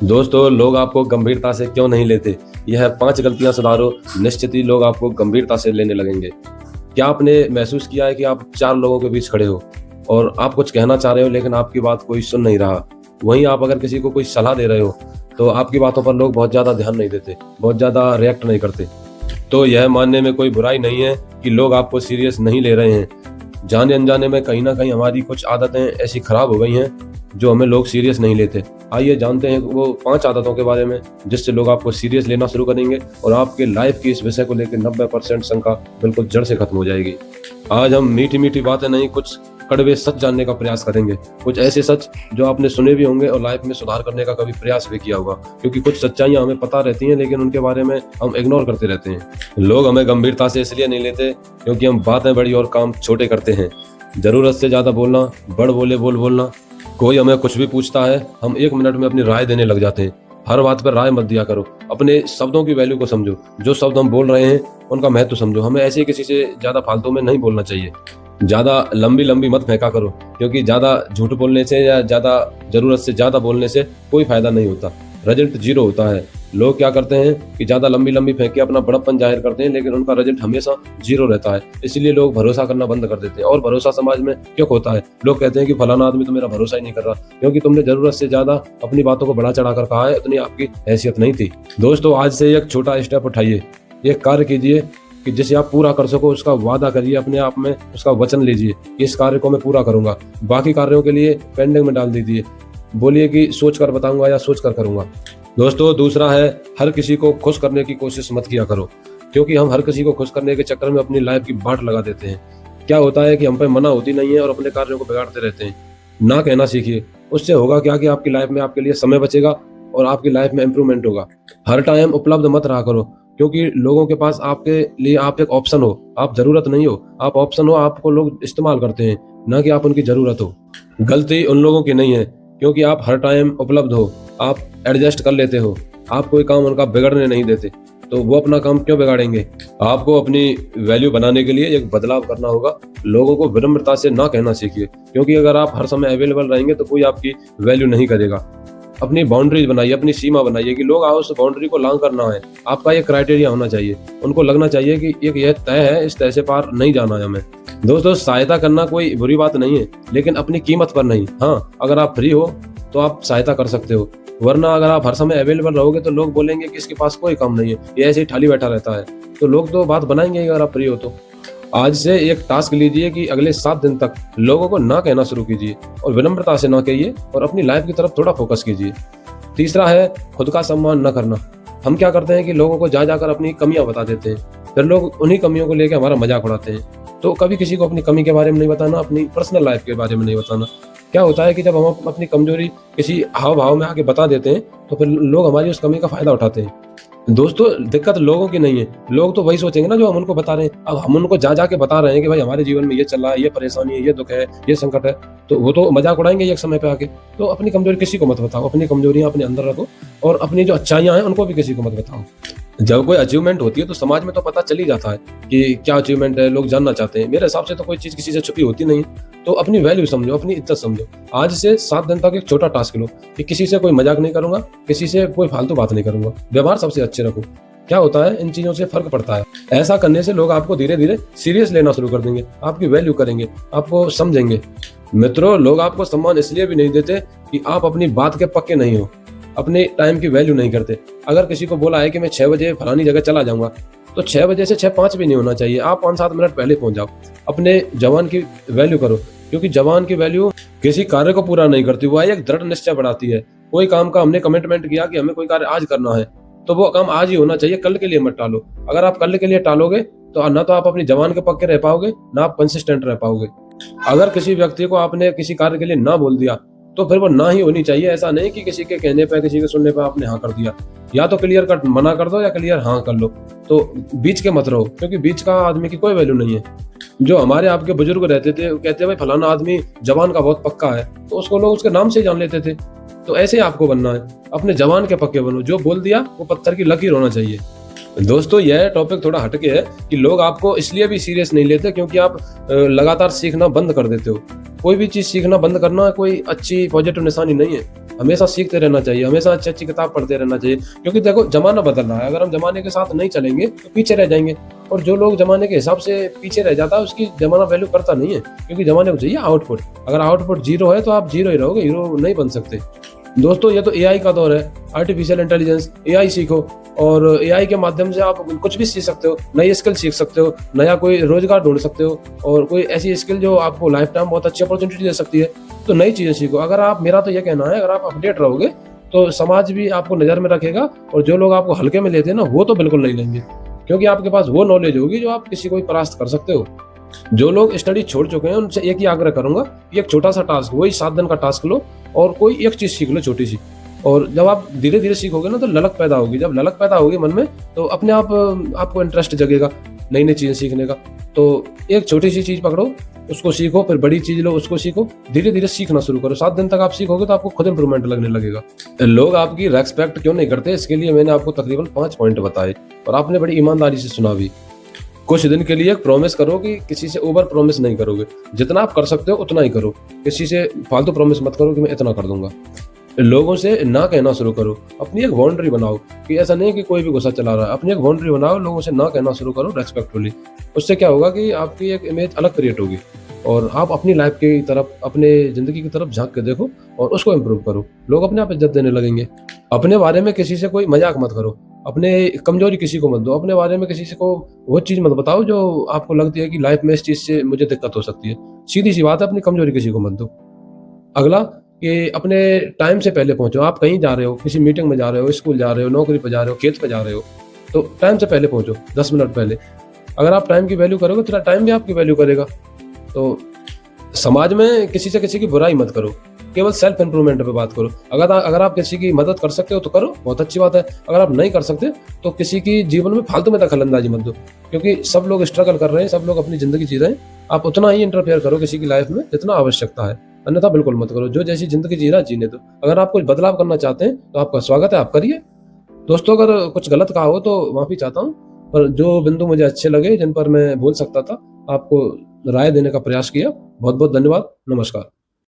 दोस्तों, लोग आपको गंभीरता से क्यों नहीं लेते? यह 5 गलतियां सुधारो, निश्चित ही लोग आपको गंभीरता से लेने लगेंगे। क्या आपने महसूस किया है कि आप 4 लोगों के बीच खड़े हो और आप कुछ कहना चाह रहे हो लेकिन आपकी बात कोई सुन नहीं रहा? वहीं आप अगर किसी को कोई सलाह दे रहे हो तो आपकी बातों पर लोग बहुत ज़्यादा ध्यान नहीं देते, बहुत ज़्यादा रिएक्ट नहीं करते। तो यह मानने में कोई बुराई नहीं है कि लोग आपको सीरियस नहीं ले रहे हैं। जाने अनजाने में कहीं ना कहीं हमारी कुछ आदतें ऐसी खराब हो गई हैं जो हमें लोग सीरियस नहीं लेते। आइए जानते हैं वो 5 आदतों के बारे में जिससे लोग आपको सीरियस लेना शुरू करेंगे और आपके लाइफ की इस विषय को लेकर 90% शंका बिल्कुल जड़ से खत्म हो जाएगी। आज हम मीठी मीठी बातें नहीं, कुछ कड़वे सच जानने का प्रयास करेंगे। कुछ ऐसे सच जो आपने सुने भी होंगे और लाइफ में सुधार करने का कभी प्रयास भी किया होगा, क्योंकि कुछ सच्चाइयां हमें पता रहती हैं लेकिन उनके बारे में हम इग्नोर करते रहते हैं। लोग हमें गंभीरता से इसलिए नहीं लेते क्योंकि हम बातें बड़ी और काम छोटे करते हैं। जरूरत से ज्यादा बोलना, बड़ बोले बोल बोलना। कोई हमें कुछ भी पूछता है, हम 1 मिनट में अपनी राय देने लग जाते हैं। हर बात पर राय मत दिया करो, अपने शब्दों की वैल्यू को समझो। जो शब्द हम बोल रहे हैं उनका महत्व समझो। हमें ऐसे किसी से ज्यादा फालतू में नहीं बोलना चाहिए। ज्यादा लंबी लंबी मत फेंका करो, क्योंकि ज्यादा झूठ बोलने से या ज्यादा जरूरत से ज्यादा बोलने से कोई फायदा नहीं होता, रिजल्ट 0 होता है। लोग क्या करते हैं कि ज्यादा लंबी लंबी फेंक के अपना बड़प्पन जाहिर करते हैं लेकिन उनका रिजल्ट हमेशा 0 रहता है। इसलिए लोग भरोसा करना बंद कर देते हैं। और भरोसा समाज में क्यों होता है? लोग कहते हैं कि फलाना आदमी तो मेरा भरोसा ही नहीं कर रहा, क्योंकि तुमने जरूरत से ज्यादा अपनी बातों को बढ़ा चढ़ा कर कहा है। इतनी आपकी हैसियत नहीं थी। दोस्तों, आज से एक छोटा स्टेप उठाइए, एक कार्य कीजिए कि जिसे आप पूरा कर सको। उसका वादा करिए अपने आप में, उसका वचन लीजिए, इस कार्य को मैं पूरा करूंगा। बाकी कार्यों के लिए पेंडिंग में डाल दीजिए। बोलिए कि सोच कर बताऊंगा या सोच कर करूंगा। दोस्तों, दूसरा है, हर किसी को खुश करने की कोशिश मत किया करो, क्योंकि हम हर किसी को खुश करने के चक्कर में अपनी लाइफ की बाट लगा देते हैं। क्या होता है कि हम पे मना होती नहीं है और अपने कार्यों को बिगाड़ते रहते हैं। ना कहना सीखिए। उससे होगा क्या कि आपकी लाइफ में आपके लिए समय बचेगा और आपकी लाइफ में इंप्रूवमेंट होगा। हर टाइम उपलब्ध मत रहा करो, क्योंकि लोगों के पास आपके लिए आप एक ऑप्शन हो, आप जरूरत नहीं हो। आप ऑप्शन हो, आपको लोग इस्तेमाल करते हैं, ना कि आप उनकी जरूरत हो। गलती उन लोगों की नहीं है, क्योंकि आप हर टाइम उपलब्ध हो, आप एडजस्ट कर लेते हो, आप कोई काम उनका बिगड़ने नहीं देते, तो वो अपना काम क्यों बिगाड़ेंगे? आपको अपनी वैल्यू बनाने के लिए एक बदलाव करना होगा। लोगों को विनम्रता से ना कहना सीखिए, क्योंकि अगर आप हर समय अवेलेबल रहेंगे तो कोई आपकी वैल्यू नहीं करेगा। अपनी बाउंड्रीज बनाइए, अपनी सीमा बनाइए कि लोग आओ उस बाउंड्री को लांग करना है। आपका एक क्राइटेरिया होना चाहिए, उनको लगना चाहिए कि एक यह तय है, इस तय से पार नहीं जाना है हमें। दोस्तों, सहायता करना कोई बुरी बात नहीं है, लेकिन अपनी कीमत पर नहीं। हाँ, अगर आप फ्री हो तो आप सहायता कर सकते हो, वरना अगर आप हर समय अवेलेबल रहोगे तो लोग बोलेंगे कि इसके पास कोई काम नहीं है, ये ऐसे ही खाली बैठा रहता है। तो लोग तो बात बनाएंगे ही अगर आप फ्री हो तो। आज से एक टास्क लीजिए कि अगले 7 दिन तक लोगों को ना कहना शुरू कीजिए और विनम्रता से ना कहिए और अपनी लाइफ की तरफ थोड़ा फोकस कीजिए। तीसरा है, खुद का सम्मान न करना। हम क्या करते हैं कि लोगों को जा जाकर अपनी कमियां बता देते हैं, फिर लोग उन्हीं कमियों को लेकर हमारा मजाक उड़ाते हैं। तो कभी किसी को अपनी कमी के बारे में नहीं बताना, अपनी पर्सनल लाइफ के बारे में नहीं बताना। क्या होता है कि जब हम अपनी कमजोरी किसी हाव भाव में आके बता देते हैं तो फिर लोग हमारी उस कमी का फायदा उठाते हैं। दोस्तों, दिक्कत लोगों की नहीं है, लोग तो वही सोचेंगे ना जो हम उनको बता रहे हैं। अब हम उनको जा जाके बता रहे हैं कि भाई हमारे जीवन में ये चल रहा है, ये परेशानी है, ये दुख है, ये संकट है, तो वो तो मजाक उड़ाएंगे एक समय पे आके। तो अपनी कमजोरी किसी को मत बताओ, अपनी कमजोरियां अपने अंदर रखो और अपनी जो अच्छाइयां हैं उनको भी किसी को मत बताओ। जब कोई अचीवमेंट होती है तो समाज में तो पता चल ही जाता है कि क्या अचीवमेंट है, लोग जानना चाहते हैं। मेरे हिसाब से तो कोई चीज किसी से छुपी होती नहीं। तो अपनी वैल्यू समझो, अपनी इज्जत समझो। आज से 7 दिन तक एक छोटा टास्क लो कि किसी से कोई मजाक नहीं करूंगा, किसी से कोई फालतू बात नहीं करूंगा, व्यवहार सबसे अच्छे रखो। क्या होता है, इन चीजों से फर्क पड़ता है। ऐसा करने से लोग आपको धीरे धीरे सीरियस लेना शुरू कर देंगे, आपकी वैल्यू करेंगे, आपको समझेंगे। मित्रों, लोग आपको सम्मान इसलिए भी नहीं देते कि आप अपनी बात के पक्के नहीं हो, अपने टाइम की वैल्यू नहीं करते। अगर किसी को बोला है कि मैं 6 बजे फलानी जगह चला जाऊंगा, तो 6 बजे से 6:05 भी नहीं होना चाहिए। आप 5-7 मिनट पहले पहुंच जाओ। अपने जवान की वैल्यू करो, क्योंकि जवान की वैल्यू किसी कार्य को पूरा नहीं करती, वो एक दृढ़ निश्चय बढ़ाती है। कोई काम का हमने कमिटमेंट किया कि हमें कोई कार्य आज करना है, तो वो काम आज ही होना चाहिए, कल के लिए मत टालो। अगर आप कल के लिए टालोगे तो ना तो आप अपनी जवान के पक्के रह पाओगे, ना आप कंसिस्टेंट रह पाओगे। अगर किसी व्यक्ति को आपने किसी कार्य के लिए ना बोल दिया तो फिर वो ना ही होनी चाहिए। ऐसा नहीं कि किसी के कहने पे, किसी के सुनने पे आपने हाँ कर दिया। या तो क्लियर कट मना कर दो या क्लियर हाँ कर लो। तो बीच के मत रहो, क्योंकि बीच का आदमी की कोई वैल्यू नहीं है। जो हमारे आपके बुजुर्ग रहते थे, वो कहते भाई फलाना आदमी जवान का बहुत पक्का है, तो उसको लोग उसके नाम से ही जान लेते थे। तो ऐसे ही आपको बनना है, अपने जवान के पक्के बनो। जो बोल दिया वो पत्थर की लकीर होना चाहिए। दोस्तों, यह टॉपिक थोड़ा हटके है कि लोग आपको इसलिए भी सीरियस नहीं लेते क्योंकि आप लगातार सीखना बंद कर देते हो। कोई भी चीज सीखना बंद करना कोई अच्छी पॉजिटिव निशानी नहीं है। हमेशा सीखते रहना चाहिए, हमेशा अच्छी-अच्छी किताब पढ़ते रहना चाहिए, क्योंकि देखो ज़माना बदल रहा है, अगर हम ज़माने के साथ नहीं चलेंगे तो पीछे रह जाएँगे। और जो लोग ज़माने के हिसाब से पीछे रह जाता है उसकी ज़माना वैल्यू करता नहीं है, क्योंकि ज़माने को चाहिए आउटपुट। अगर आउटपुट ज़ीरो है तो आप ज़ीरो ही रहोगे, हीरो नहीं बन सकते। दोस्तों ये तो एआई का दौर है, आर्टिफिशियल इंटेलिजेंस, एआई सीखो और एआई के माध्यम से आप कुछ भी सीख सकते हो, नई स्किल सीख सकते हो, नया कोई रोजगार ढूंढ सकते हो और कोई ऐसी स्किल जो आपको लाइफ टाइम बहुत अच्छी अपॉर्चुनिटी दे सकती है। तो नई चीज़ें सीखो। अगर आप, मेरा तो ये कहना है, अगर आप अपडेट रहोगे तो समाज भी आपको नज़र में रखेगा और जो लोग आपको हल्के में लेते हैं ना, वो तो बिल्कुल नहीं लेंगे, क्योंकि आपके पास वो नॉलेज होगी जो आप किसी को भी परास्त कर सकते हो। जो लोग स्टडी छोड़ चुके हैं उनसे एक ही आग्रह करूंगा कि एक छोटा सा टास्क, वही 7 दिन का टास्क लो और कोई एक चीज सीख लो छोटी सी। और जब आप धीरे धीरे सीखोगे ना तो ललक पैदा होगी। जब ललक पैदा होगी मन में तो अपने आप आपको इंटरेस्ट जगेगा नई नई चीजें सीखने का। तो एक छोटी सी चीज पकड़ो, उसको सीखो, फिर बड़ी चीज लो, उसको सीखो, धीरे धीरे सीखना शुरू करो। 7 दिन तक आप सीखोगे तो आपको खुद इंप्रूवमेंट लगने लगेगा। लोग आपकी रेस्पेक्ट क्यों नहीं करते, इसके लिए मैंने आपको तकरीबन 5 पॉइंट बताए और आपने बड़ी ईमानदारी से सुना भी। कुछ दिन के लिए एक प्रॉमिस करो कि किसी से ओवर प्रॉमिस नहीं करोगे, जितना आप कर सकते हो उतना ही करो। किसी से फालतू प्रॉमिस मत करो कि मैं इतना कर दूंगा। लोगों से ना कहना शुरू करो, अपनी एक बाउंड्री बनाओ कि ऐसा नहीं कि कोई भी गुस्सा चला रहा है। अपनी एक बाउंड्री बनाओ, लोगों से ना कहना शुरू करो रेस्पेक्टफुली। उससे क्या होगा कि आपकी एक इमेज अलग क्रिएट होगी और आप अपनी लाइफ की तरफ, अपने जिंदगी की तरफ झांक के देखो और उसको इम्प्रूव करो। लोग अपने आप इज्जत देने लगेंगे। अपने बारे में किसी से कोई मजाक मत करो, अपने कमजोरी किसी को मत दो, अपने बारे में किसी से को वो चीज मत बताओ जो आपको लगती है कि लाइफ में इस चीज से मुझे दिक्कत हो सकती है। सीधी सी बात है, अपनी कमजोरी किसी को मत दो। अगला कि अपने टाइम से पहले पहुंचो। आप कहीं जा रहे हो, किसी मीटिंग में जा रहे हो, स्कूल जा रहे हो, नौकरी पे जा रहे हो, खेत पे जा रहे हो, तो टाइम से पहले पहुंचो, 10 मिनट पहले। अगर आप टाइम की वैल्यू करोगे तो टाइम भी आपकी वैल्यू करेगा। तो समाज में किसी से किसी की बुराई मत करो, केवल सेल्फ इंप्रूवमेंट पे बात करो। अगर आप किसी की मदद कर सकते हो तो करो, बहुत अच्छी बात है। अगर आप नहीं कर सकते तो किसी की जीवन में फालतू में दखलंदाजी मत दो, क्योंकि सब लोग स्ट्रगल कर रहे हैं, सब लोग अपनी जिंदगी जी रहे हैं। आप उतना ही इंटरफेयर करो किसी की लाइफ में जितना आवश्यकता है, अन्यथा बिल्कुल मत करो। जो जैसी जिंदगी जी रहा है जीने दो। अगर आप कुछ बदलाव करना चाहते हैं तो आपका स्वागत है, आप करिए। दोस्तों अगर कुछ गलत कहा हो तो माफी चाहता हूँ, पर जो बिंदु मुझे अच्छे लगे, जिन पर मैं बोल सकता था, आपको राय देने का प्रयास किया। बहुत बहुत धन्यवाद। नमस्कार।